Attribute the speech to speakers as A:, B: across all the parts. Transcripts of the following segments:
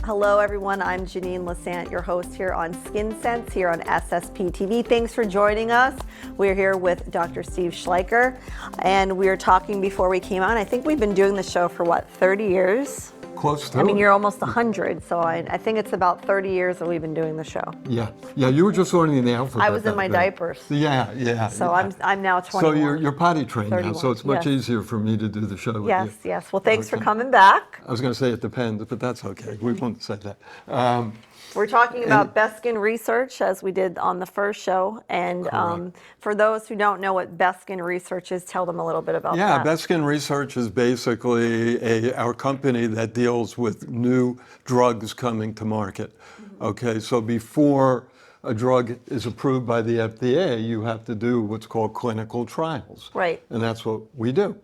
A: Hello everyone, I'm Jeannine Lesante, your host here on Skin Sense here on SSP TV. Thanks for joining us. We're here with Dr. Steve Schleicher, and we were talking before we came on. I think we've been doing the show for what, 30 years?
B: Close to
A: I mean,
B: it.
A: you're almost 100, so I think it's about 30 years that we've been doing the show.
B: Yeah, you were just learning the alphabet.
A: I was in my diapers.
B: Yeah.
A: So
B: yeah.
A: I'm now 21.
B: So you're potty trained
A: 31.
B: now, so it's much
A: Yes.
B: easier for me to do the show with you.
A: Yes. Well, thanks for coming back.
B: I was going to say it depends, but that's okay. We won't say that.
A: We're talking about best skin research, as we did on the first show. And for those who don't know what best skin research is, tell them a little bit about that.
B: Yeah, Best Skin Research is basically our company that deals with new drugs coming to market. Okay, so before a drug is approved by the FDA, you have to do what's called clinical trials.
A: Right.
B: And that's what we do.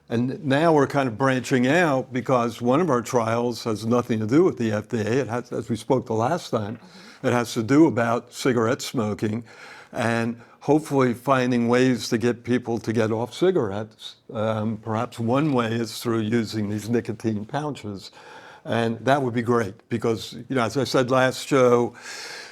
B: And now we're kind of branching out because one of our trials has nothing to do with the FDA. It has, as we spoke the last time, it has to do about cigarette smoking and hopefully finding ways to get people to get off cigarettes. Perhaps one way is through using these nicotine pouches. And that would be great because, as I said last show,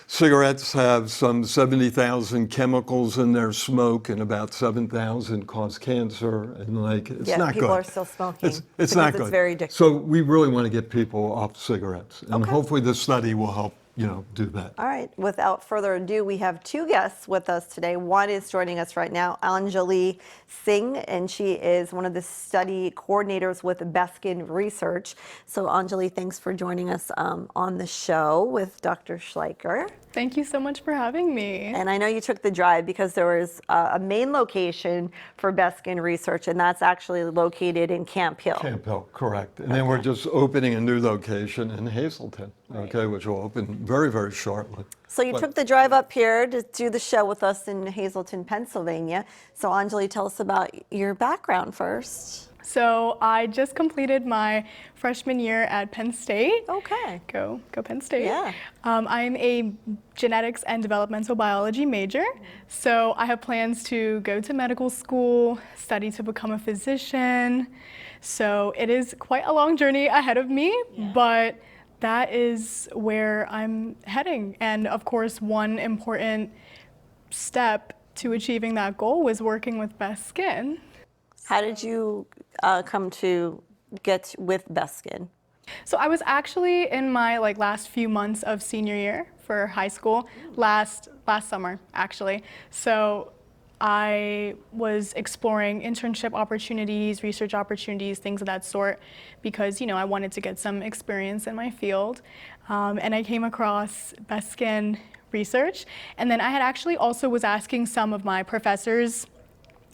B: cigarettes have some 70,000 chemicals in their smoke, and about 7,000 cause cancer. And it's not good.
A: People are still smoking.
B: It's not good.
A: It's very addictive.
B: So we really want to get people off cigarettes, and hopefully this study will help. Do that.
A: All right. Without further ado, we have two guests with us today. One is joining us right now, Anjalee Singh, and she is one of the study coordinators with Best Skin Research. So Anjalee, thanks for joining us on the show with Dr. Schleicher.
C: Thank you so much for having me.
A: And I know you took the drive because there was a main location for Best Skin Research, and that's actually located in Camp Hill.
B: Camp Hill, correct. And then we're just opening a new location in Hazleton, which will open very, very shortly.
A: So you took the drive up here to do the show with us in Hazleton, Pennsylvania. So Anjalee, tell us about your background first.
C: So I just completed my freshman year at Penn State.
A: Okay.
C: Go Penn State.
A: Yeah.
C: I'm a genetics and developmental biology major. So I have plans to go to medical school, study to become a physician. So it is quite a long journey ahead of me, but that is where I'm heading. And of course, one important step to achieving that goal was working with Best Skin.
A: How did you come to get with Best Skin?
C: So I was actually in my last few months of senior year for high school, last summer actually. So I was exploring internship opportunities, research opportunities, things of that sort, because I wanted to get some experience in my field. And I came across Best Skin Research, and then I had actually also was asking some of my professors,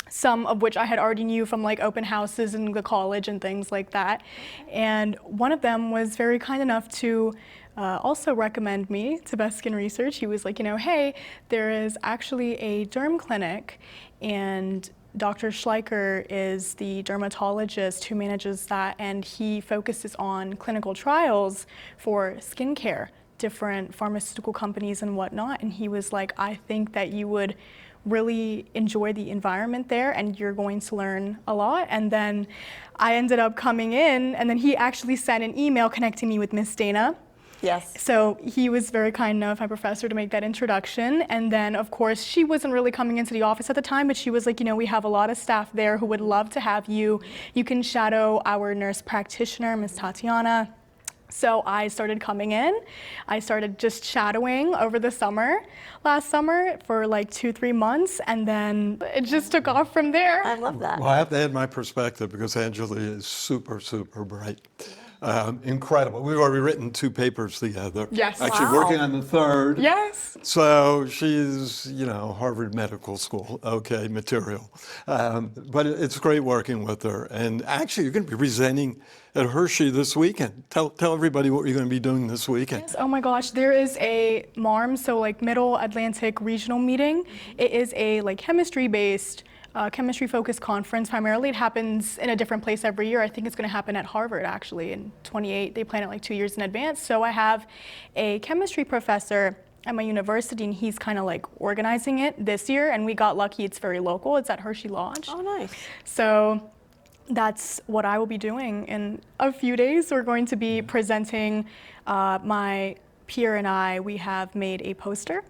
C: some of which I had already knew from open houses in the college and things like that. And one of them was very kind enough to also recommend me to Best Skin Research. He was like, hey, there is actually a derm clinic, and Dr. Schleicher is the dermatologist who manages that, and he focuses on clinical trials for skincare, different pharmaceutical companies and whatnot. And he was like, I think that you would really enjoy the environment there and you're going to learn a lot. And then I ended up coming in, and then he actually sent an email connecting me with Miss Dana.
A: Yes.
C: So he was very kind enough, my professor, to make that introduction. And then of course, she wasn't really coming into the office at the time, but she was like, we have a lot of staff there who would love to have you. You can shadow our nurse practitioner, Miss Tatiana. So I started coming in. I started just shadowing over the summer, last summer, for 2-3 months, and then it just took off from there.
A: I love that.
B: Well, I have to add my perspective because Anjalee is super, super bright. Incredible. We've already written 2 papers together.
C: Yes.
B: Actually
A: Wow.
B: working on the 3rd.
C: Yes.
B: So she's, Harvard Medical School, okay, material. But it's great working with her. And actually, you're going to be presenting at Hershey this weekend. Tell everybody what you're going to be doing this weekend.
C: Yes, oh my gosh, there is a MARM, so like Middle Atlantic Regional Meeting. It is a like chemistry-based, chemistry-focused conference. Primarily, it happens in a different place every year. I think it's going to happen at Harvard actually in 28. They plan it like 2 years in advance. So I have a chemistry professor at my university, and he's kind of like organizing it this year. And we got lucky; it's very local. It's at Hershey Lodge.
A: Oh, nice.
C: So that's what I will be doing in a few days. We're going to be presenting, my peer and I, we have made a poster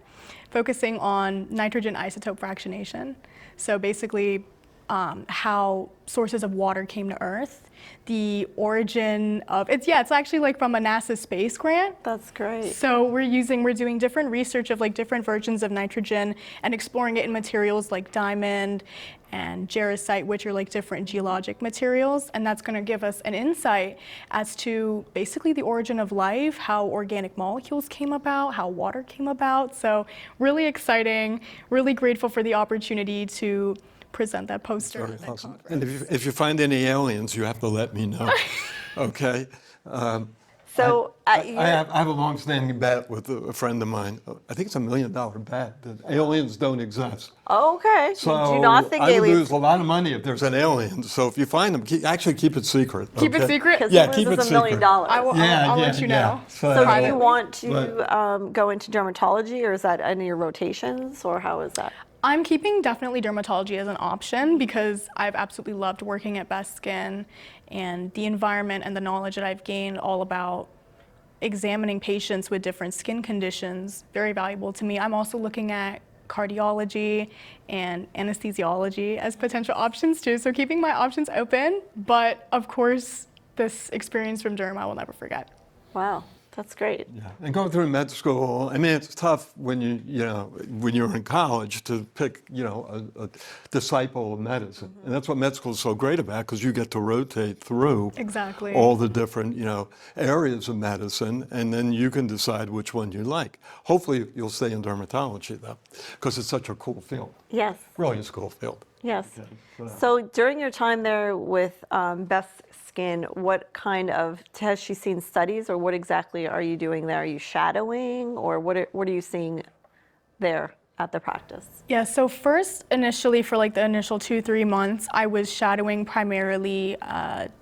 C: focusing on nitrogen isotope fractionation. So basically how sources of water came to Earth, the origin of, it's actually like from a NASA space grant.
A: That's great.
C: So we're doing different research of like different versions of nitrogen and exploring it in materials like diamond and jarosite, which are like different geologic materials. And that's gonna give us an insight as to basically the origin of life, how organic molecules came about, how water came about. So really exciting, really grateful for the opportunity to present that poster.
B: Very
C: at that
B: awesome.
C: conference.
B: And if you find any aliens, you have to let me know. Okay?
A: So
B: I have a long-standing bet with a friend of mine. I think it's $1 million bet that aliens don't exist.
A: okay.
B: So
A: Do not think
B: I would
A: aliens.
B: lose a lot of money if there's an alien. So if you find them, keep it secret.
C: Keep it
B: okay?
C: secret?
A: Because
B: Yeah,
A: he
B: keep
A: loses
B: it
A: $1 million.
B: secret.
C: I'll let you know.
A: So do you
C: Privately.
A: want to go into dermatology, or is that any of your rotations, or how is that?
C: I'm keeping definitely dermatology as an option because I've absolutely loved working at Best Skin, and the environment and the knowledge that I've gained all about examining patients with different skin conditions, very valuable to me. I'm also looking at cardiology and anesthesiology as potential options too, so keeping my options open, but of course this experience from derm I will never forget.
A: Wow, that's great.
B: Yeah, and going through med school, I mean, it's tough when when you're in college to pick, a disciple of medicine, and that's what med school is so great about, because you get to rotate through
C: Exactly.
B: all the different, areas of medicine, and then you can decide which one you like. Hopefully, you'll stay in dermatology though, because it's such a cool field.
A: Yes,
B: Really, it's a cool field.
A: yes.
B: Yeah.
A: So during your time there with Best Skin, what kind of, has she seen studies, or what exactly are you doing there? Are you shadowing, or what are you seeing there at the practice?
C: Yeah, so first, initially, for like the initial 2-3 months, I was shadowing primarily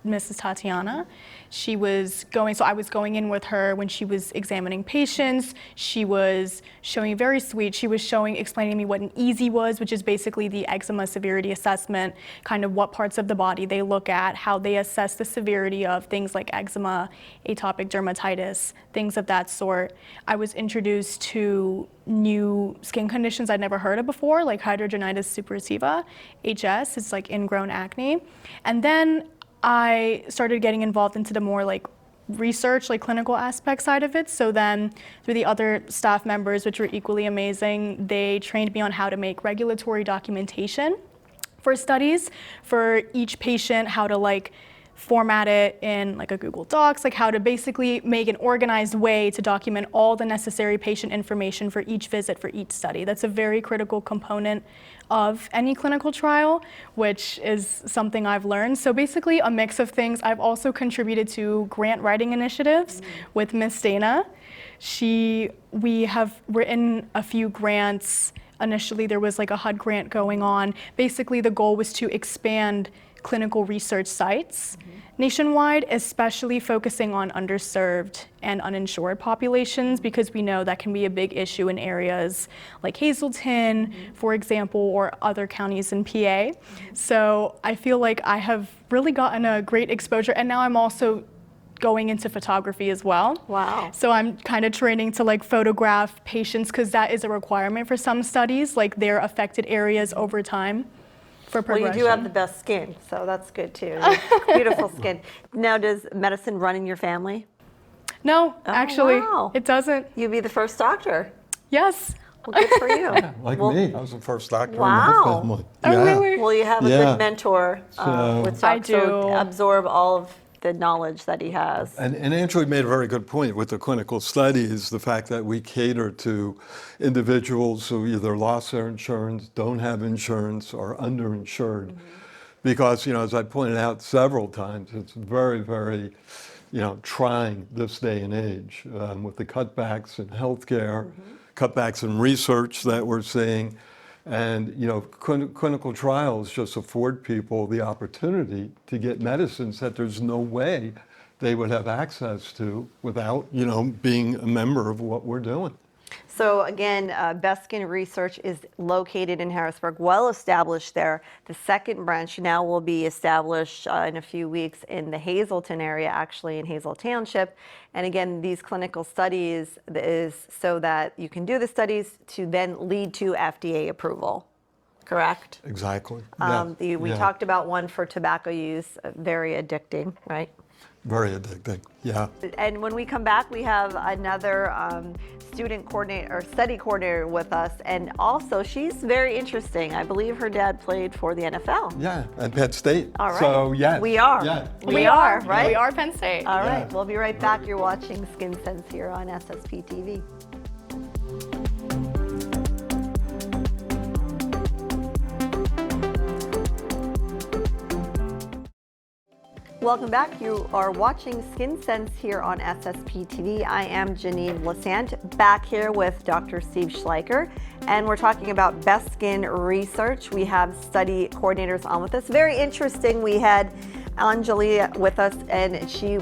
C: Mrs. Tatiana. She was so I was going in with her when she was examining patients. She was showing, very sweet, she was explaining to me what an EASY was, which is basically the eczema severity assessment, kind of what parts of the body they look at, how they assess the severity of things like eczema, atopic dermatitis, things of that sort. I was introduced to new skin conditions I'd never heard of before, like hidradenitis suppurativa, HS, it's like ingrown acne. And then I started getting involved into the more like research, like clinical aspect side of it. So then through the other staff members, which were equally amazing, they trained me on how to make regulatory documentation for studies for each patient, how to like format it in like a Google Docs, like how to basically make an organized way to document all the necessary patient information for each visit for each study. That's a very critical component of any clinical trial, which is something I've learned. So basically a mix of things. I've also contributed to grant writing initiatives with Miss Dana. We have written a few grants. Initially there was like a HUD grant going on. Basically the goal was to expand clinical research sites nationwide, especially focusing on underserved and uninsured populations, because we know that can be a big issue in areas like Hazleton, for example, or other counties in PA. So I feel like I have really gotten a great exposure, and now I'm also going into photography as well.
A: Wow.
C: So I'm kind of training to like photograph patients, because that is a requirement for some studies, like their affected areas over time. For
A: Well, you do have the best skin, so that's good too. Beautiful skin. Now, does medicine run in your family?
C: No, actually,
A: wow.
C: it doesn't.
A: You'd be the first doctor.
C: Yes.
A: Well, good for you.
B: Like
A: Well,
B: me, I was the first doctor in
A: Wow.
B: my family.
C: Oh,
B: Yeah.
C: really?
A: Well, you have a
B: Yeah.
A: good mentor with
C: I
A: doc, so
C: do.
A: absorb all of the knowledge that he has.
B: And Anjalee made a very good point with the clinical studies, the fact that we cater to individuals who either lost their insurance, don't have insurance, or underinsured. Because, as I pointed out several times, it's very, very, trying this day and age with the cutbacks in healthcare, cutbacks in research that we're seeing. And, clinical trials just afford people the opportunity to get medicines that there's no way they would have access to without, being a member of what we're doing.
A: So again, Beskin Research is located in Harrisburg, well established there. The second branch now will be established in a few weeks in the Hazleton area, actually in Hazel Township. And again, these clinical studies is so that you can do the studies to then lead to FDA approval, correct?
B: Exactly.
A: We talked about one for tobacco use, very addicting, right?
B: Very addicting, yeah.
A: And when we come back, we have another student coordinator or study coordinator with us. And also, she's very interesting. I believe her dad played for the NFL.
B: Yeah, at Penn State.
A: All right.
B: So, yes.
A: We are.
B: Yeah.
A: We are, right?
C: We are Penn State.
A: All right.
B: Yeah.
A: We'll be right back. You're watching Skin Sense here on SSP TV. Welcome back. You are watching Skin Sense here on SSP TV. I am Jeannine Lesante, back here with Dr. Steve Schleicher, and we're talking about Beskin Research. We have study coordinators on with us. Very interesting. We had Anjalee with us, and she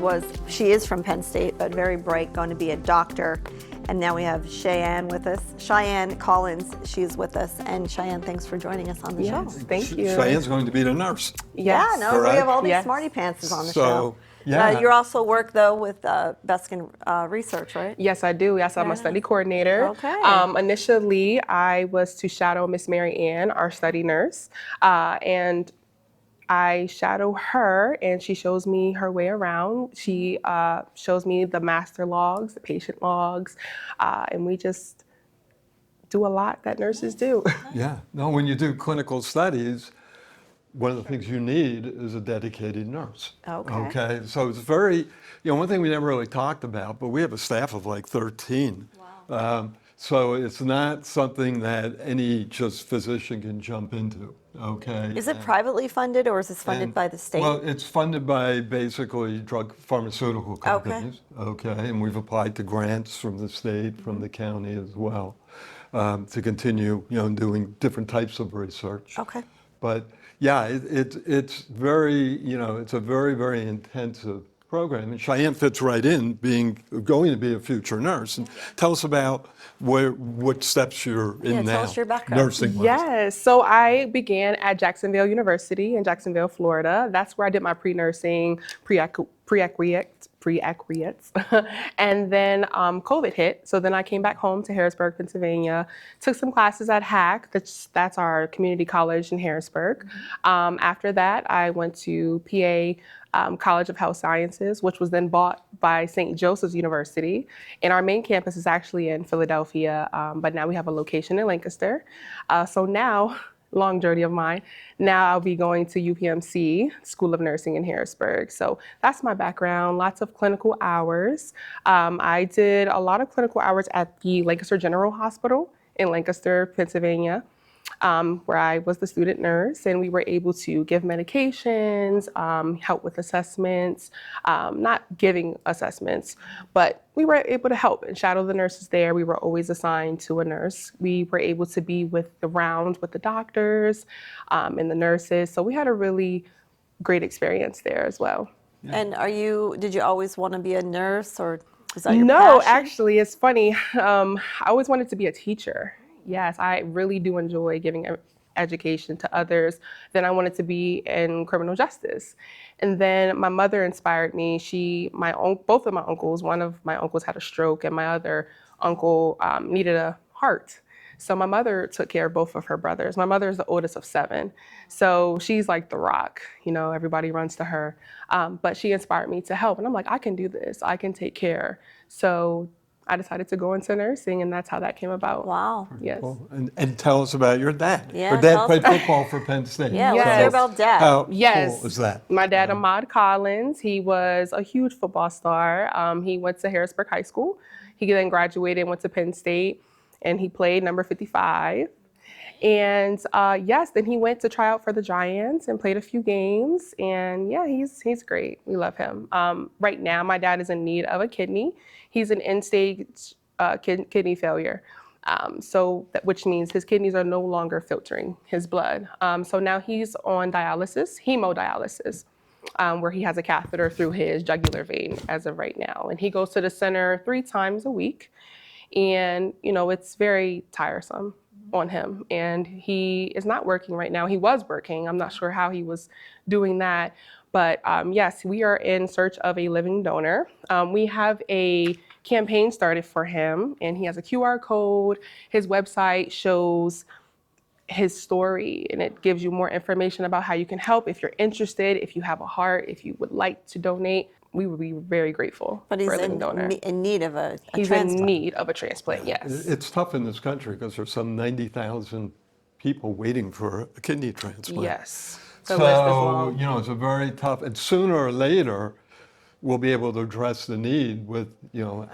A: is from Penn State, but very bright, going to be a doctor. And now we have Cheyanne with us. Cheyanne Collins, she's with us. And Cheyanne, thanks for joining us on the show.
D: Thank you.
B: Cheyenne's going to be the nurse.
A: Yeah, no,
B: Correct.
A: we have all these
D: Yes.
A: smarty pantses on the
B: So,
A: show.
B: yeah.
A: You also work, though, with Beskin Research, right?
D: Yes, I do. Yes, I'm a study coordinator.
A: Okay.
D: Initially, I was to shadow Miss Mary Ann, our study nurse, and I shadow her, and she shows me her way around. She shows me the master logs, the patient logs, and we just do a lot that nurses do.
B: Yeah. No, when you do clinical studies, one of the things you need is a dedicated nurse.
A: Okay.
B: Okay. So it's very, one thing we never really talked about, but we have a staff of like 13. Wow. So it's not something that any just physician can jump into. Okay.
A: Is it privately funded, or is this funded by the state?
B: Well, it's funded by basically drug pharmaceutical companies. Okay. And we've applied to grants from the state, from the county as well, to continue, doing different types of research.
A: Okay.
B: But yeah, it's very, it's a very, very intensive program. And Cheyanne fits right in, going to be a future nurse. And tell us about what steps you're in now.
A: Tell us your background.
B: Nursing-wise.
D: Yes, so I began at Jacksonville University in Jacksonville, Florida. That's where I did my pre-nursing, pre-acquiesce. And then COVID hit. So then I came back home to Harrisburg, Pennsylvania, took some classes at HAC. That's our community college in Harrisburg. After that, I went to PA College of Health Sciences, which was then bought by St. Joseph's University. And our main campus is actually in Philadelphia, but now we have a location in Lancaster. So now, long journey of mine, now I'll be going to UPMC, School of Nursing in Harrisburg. So that's my background, lots of clinical hours. I did a lot of clinical hours at the Lancaster General Hospital in Lancaster, Pennsylvania, where I was the student nurse, and we were able to give medications, help with assessments, not giving assessments, but we were able to help and shadow the nurses there. We were always assigned to a nurse. We were able to be with the rounds with the doctors and the nurses. So we had a really great experience there as well.
A: And did you always want to be a nurse, or is that your
D: No,
A: passion?
D: actually, it's funny. I always wanted to be a teacher. Yes, I really do enjoy giving education to others. Then I wanted to be in criminal justice. And then my mother inspired me. Both of my uncles, one of my uncles had a stroke, and my other uncle needed a heart. So my mother took care of both of her brothers. My mother is the oldest of 7. So she's like the rock, everybody runs to her. But she inspired me to help. And I'm like, I can do this. I can take care. So I decided to go into nursing, and that's how that came about.
A: Wow.
D: Yes.
B: Well, and tell us about your dad.
A: Yeah,
B: Your dad
A: tell us
B: played
A: about-
B: football for Penn State.
A: Yeah, let's hear
D: Yes.
A: about Dad.
B: How
D: Yes.
B: cool is that?
D: My dad, Ahmad Collins, he was a huge football star. He went to Harrisburg High School. He then graduated, went to Penn State, and he played number 55. And yes, then he went to try out for the Giants and played a few games. And yeah, he's great. We love him. Right now, my dad is in need of a kidney. He's an end-stage kidney failure. Which means his kidneys are no longer filtering his blood. So now he's on dialysis, hemodialysis, where he has a catheter through his jugular vein as of right now. And he goes to the center 3 times a week. And, it's very tiresome on him. And he is not working right now. He was working. I'm not sure how he was doing that. But yes, we are in search of a living donor. We have a campaign started for him, and he has a QR code. His website shows his story, and it gives you more information about how you can help if you're interested, if you have a heart, if you would like to donate. We would be very grateful
A: But
D: for
A: he's
D: a living donor.
A: in need of a
D: He's
A: transplant.
D: in need of a transplant, yes.
B: It's tough in this country because there's some 90,000 people waiting for a kidney transplant.
D: Yes. The list is
B: So,
D: long.
B: it's a very tough, and sooner or later, we'll be able to address the need with,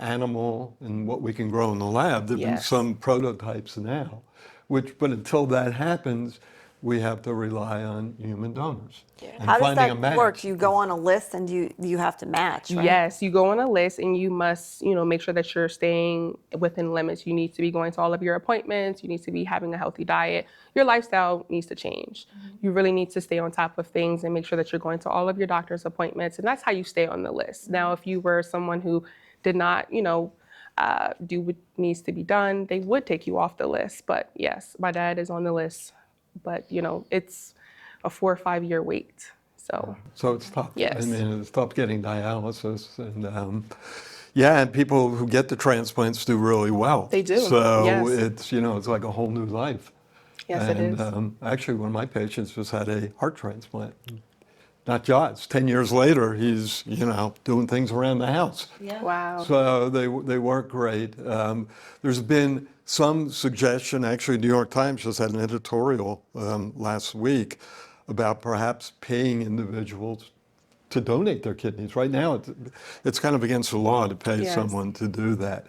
B: animal and what we can grow in the lab. There've been
D: Yes.
B: some prototypes now, but until that happens, we have to rely on human donors. And
A: How does
B: finding a
A: that
B: match.
A: work? You go on a list and you have to match, right?
D: Yes, you go on a list and you must, make sure that you're staying within limits. You need to be going to all of your appointments. You need to be having a healthy diet. Your lifestyle needs to change. You really need to stay on top of things and make sure that you're going to all of your doctor's appointments. And that's how you stay on the list. Now, if you were someone who did not, do what needs to be done, they would take you off the list. But yes, my dad is on the list. But, it's a 4 or 5 year wait. So
B: it's tough.
D: Yes.
B: I mean, it's tough getting dialysis. And and people who get the transplants do really well.
D: They do,
B: So
D: yes.
B: it's like a whole new life.
D: yes,
B: And
D: it is.
B: actually, one of my patients just had a heart transplant. Not just. 10 years later, he's, doing things around the house.
D: Wow.
B: So they work great. There's been some suggestion, actually, New York Times just had an editorial last week about perhaps paying individuals to donate their kidneys. Right now, it's kind of against the law to pay
D: Yes.
B: someone to do that.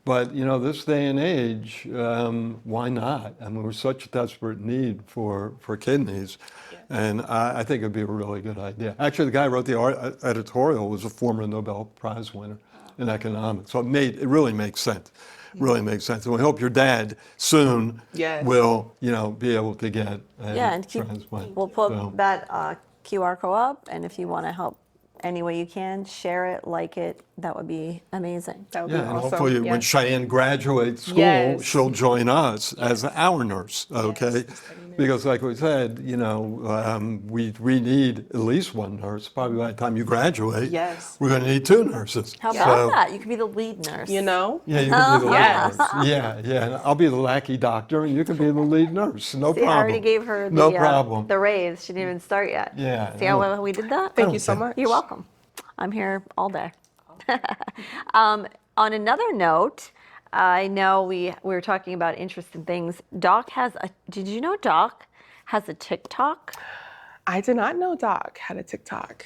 B: But, this day and age, why not? I mean, we're such a desperate need for kidneys. And I think it'd be a really good idea. Actually, the guy who wrote the editorial was a former Nobel Prize winner in economics. So it really makes sense. Really makes sense. And we hope your dad soon
D: Yes.
B: will, be able to get a
A: And
B: transplant.
A: we'll put
B: So-
A: that QR code up, and if you want to help any way you can, share it, like it. That would be amazing.
D: That would
B: Yeah,
D: be
B: and
D: awesome.
B: hopefully when
D: Yes.
B: Cheyanne graduates school,
D: Yes.
B: she'll join us as our nurse, okay? Because like we said, we need at least one nurse. Probably by the time you graduate,
D: Yes.
B: we're going to need 2 nurses.
A: How
B: So-
A: about that? You could be the lead nurse.
D: You know?
B: Yeah, you can be the lead
D: Yes.
B: nurse. Yeah. And I'll be the lackey doctor, and you can be the lead nurse. No
A: See,
B: problem.
A: I already gave her
B: No problem.
A: the raise. She didn't even start yet.
B: Yeah,
A: See how well we did that?
D: Thank you so much.
A: You're welcome. I'm here all day. On another note, I know we were talking about interesting things. Did you know Doc has a TikTok?
D: I did not know Doc had a TikTok.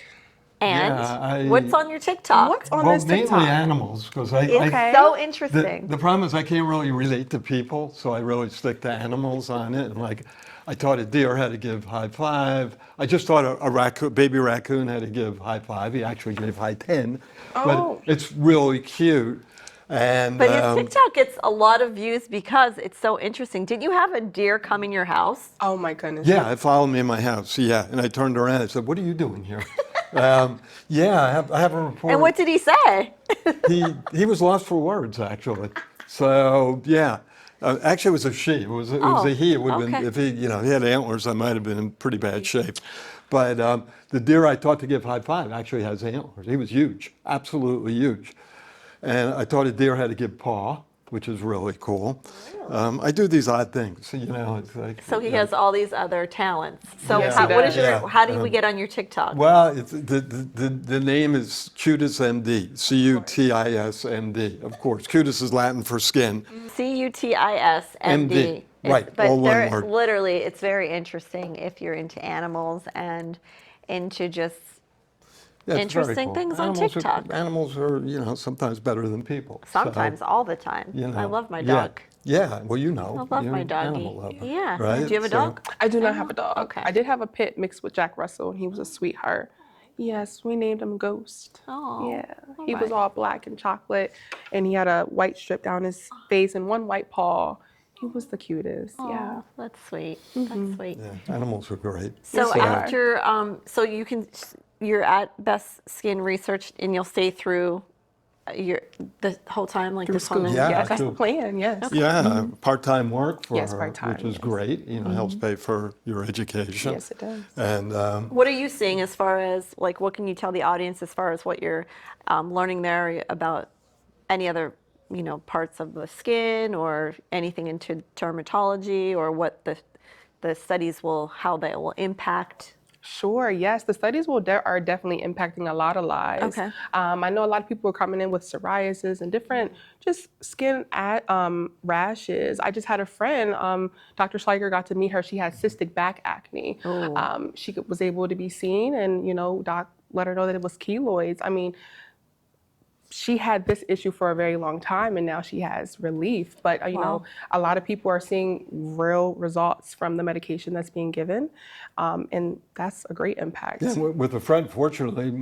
A: And
B: Yeah,
A: what's on your TikTok?
D: What's on
B: Well,
D: this
B: mainly
D: TikTok?
B: animals, because
A: It's
D: Okay.
A: so
B: The,
A: interesting.
B: the problem is I can't really relate to people, so I really stick to animals on it. And like, I taught a deer how to give high five. I just taught a baby raccoon how to give high five. He actually gave high 10.
D: Oh.
B: But it's really cute. And
A: But his TikTok gets a lot of views because it's so interesting. Did you have a deer come in your house?
D: Oh my goodness.
B: yeah, it followed me in my house. Yeah, and I turned around and said, "What are you doing here?" I have a report.
A: And what did he say?
B: he was lost for words, actually. So yeah, actually it was a she. It was
A: Oh,
B: a he. It would have been
A: okay.
B: if he had antlers. I might have been in pretty bad shape. But the deer I taught to give high five actually has antlers. He was huge, absolutely huge. And I taught a deer how to give paw, which is really cool. I do these odd things, you know. It's like,
A: So he has all these other talents. So
D: Yes,
A: how,
D: he
A: what is
D: does.
A: your,
B: Yeah.
A: how do we get on your TikTok?
B: Well, the name is Cutis MD, Cutis MD. Of course, Cutis is Latin for skin.
A: Cutis MD.
B: MD, right,
A: But
B: all one
A: they're
B: word.
A: literally, it's very interesting if you're into animals and into just
B: Yeah, it's very
A: interesting
B: cool.
A: things on TikTok.
B: Animals are, you know, sometimes better than people. So,
A: Sometimes, all the time.
B: you know,
A: I love my
B: yeah.
A: dog.
B: Yeah, well, you know.
A: I love
B: you're
A: my
B: an
A: doggy.
B: animal lover,
A: Yeah.
B: right?
A: Do you have a
B: So-
A: dog?
D: I do not have a dog.
A: Okay.
D: I did have a pit mixed with Jack Russell, and he was a sweetheart. Yes, we named him Ghost.
A: Oh,
D: Yeah,
A: all
D: he was
A: right.
D: all black and chocolate, and he had a white strip down his face and one white paw. He was the cutest. Yeah.
A: Oh, that's sweet. That's sweet.
B: Yeah, animals are great.
A: So
D: they are.
A: after, so you can, you're at Best Skin Research and you'll stay through the whole time, like
D: Through
A: this whole
D: school.
A: minute?
B: Yeah,
D: Yes, that's
B: cool.
D: the plan. Yes.
B: Yeah, part-time work for
D: Yes,
B: her,
D: part-time,
B: which is
D: yes.
B: great. You know, helps pay for your education.
D: Yes, it does.
B: And
A: What are you seeing as far as, like, what can you tell the audience as far as what you're learning there about any other, you know, parts of the skin or anything into dermatology, or what the studies will, how they will impact?
D: Sure. Yes, the studies are definitely impacting a lot of lives.
A: Okay.
D: I know a lot of people are coming in with psoriasis and different just skin rashes. I just had a friend, Dr. Schleicher, got to meet her. She had cystic back acne. She was able to be seen, and you know, doc let her know that it was keloids. I mean, she had this issue for a very long time, and now she has relief. But you know, a lot of people are seeing real results from the medication that's being given, and that's a great impact.
B: yeah, with a friend, fortunately,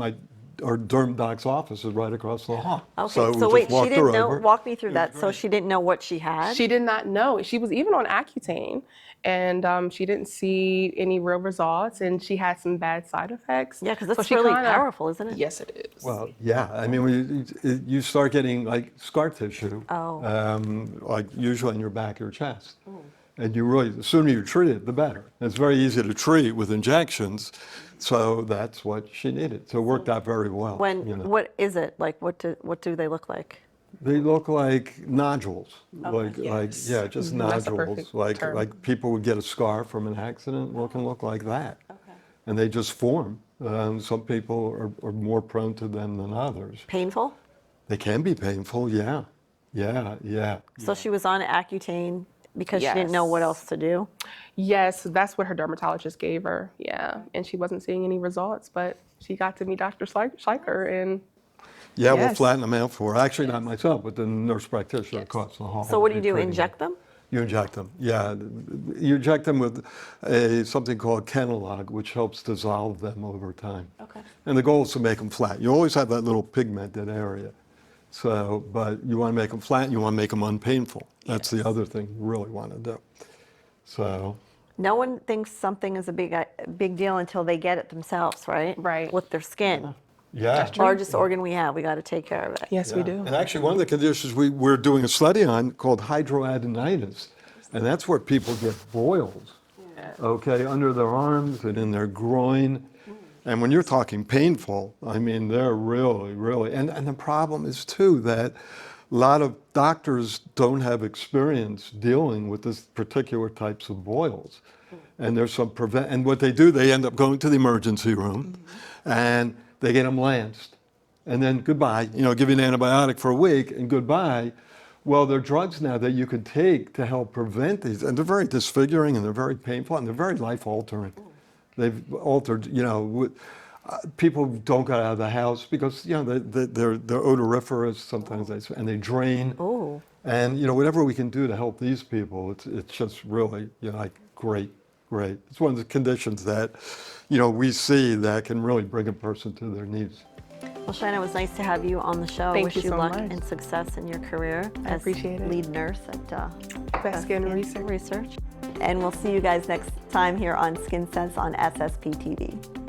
B: our derm doc's office is right across the hall.
A: Okay,
B: So,
A: so
B: we
A: wait,
B: just
A: she
B: walked
A: didn't
B: her
A: know,
B: over.
A: walk me through that. So she didn't know what she had?
D: She did not know. She was even on Accutane, and she didn't see any real results, and she had some bad side effects.
A: Yeah, because
D: So
A: it's
D: she
A: really
D: kinda-
A: powerful, isn't it?
D: Yes, it is.
B: Well, yeah. I mean, when you start getting like scar tissue, like usually in your back or chest, and you really, the sooner you treat it, the better. And it's very easy to treat with injections, so that's what she needed. So it worked out very well.
A: When,
B: you know.
A: what is it? Like, what do they look like?
B: They look like nodules, like
D: Yes.
B: yeah, just
D: That's a
B: nodules.
D: perfect
B: Like
D: term.
B: people would get a scar from an accident, can look like that, and they just form. Some people are more prone to them than others.
A: Painful?
B: They can be painful, yeah.
A: So she was on Accutane because she didn't know what
D: Yes.
A: else to do?
D: Yes, that's what her dermatologist gave her. Yeah, and she wasn't seeing any results, but she got to meet Dr. Schleicher, and
B: Yeah, we'll
D: Yes.
B: flatten them out for her. Actually, not myself, but the nurse practitioner across the hall.
A: So what do you
B: will be
A: do,
B: treating
A: inject them?
B: You inject them, yeah. You inject them with something called Kenalog, which helps dissolve them over time.
A: Okay.
B: And the goal is to make them flat. You always have that little pigmented area. So, but you want to make them flat, and you want to make them unpainful. That's the other thing you really want to do. So,
A: No one thinks something is a big deal until they get it themselves, right?
D: Right.
A: With their skin.
B: yeah.
A: Largest organ we have, we got to take care of it.
D: yes, we
B: Yeah.
D: do.
B: And actually, one of the conditions we're doing a study on called hidradenitis, and that's where people get boils, okay, under their arms and in their groin. And when you're talking painful, I mean, they're really, and the problem is too that a lot of doctors don't have experience dealing with this particular types of boils. And there's some and what they do, they end up going to the emergency room and they get them lanced. And then goodbye, give you an antibiotic for a week and goodbye. Well, there are drugs now that you can take to help prevent these, and they're very disfiguring and they're very painful and they're very life-altering. They've altered, people don't get out of the house because, they're odoriferous sometimes, and they drain.
A: Oh.
B: And, whatever we can do to help these people, it's just really, like great. It's one of the conditions that, we see that can really bring a person to their knees.
A: Well, Cheyanne, it was nice to have you on the show.
D: Thank
A: Wish
D: you
A: you
D: so
A: luck
D: much.
A: and success in your career as
D: appreciate it.
A: lead nurse at
D: Best Skin Research.
A: Research. And we'll see you guys next time here on Skin Sense on SSP TV.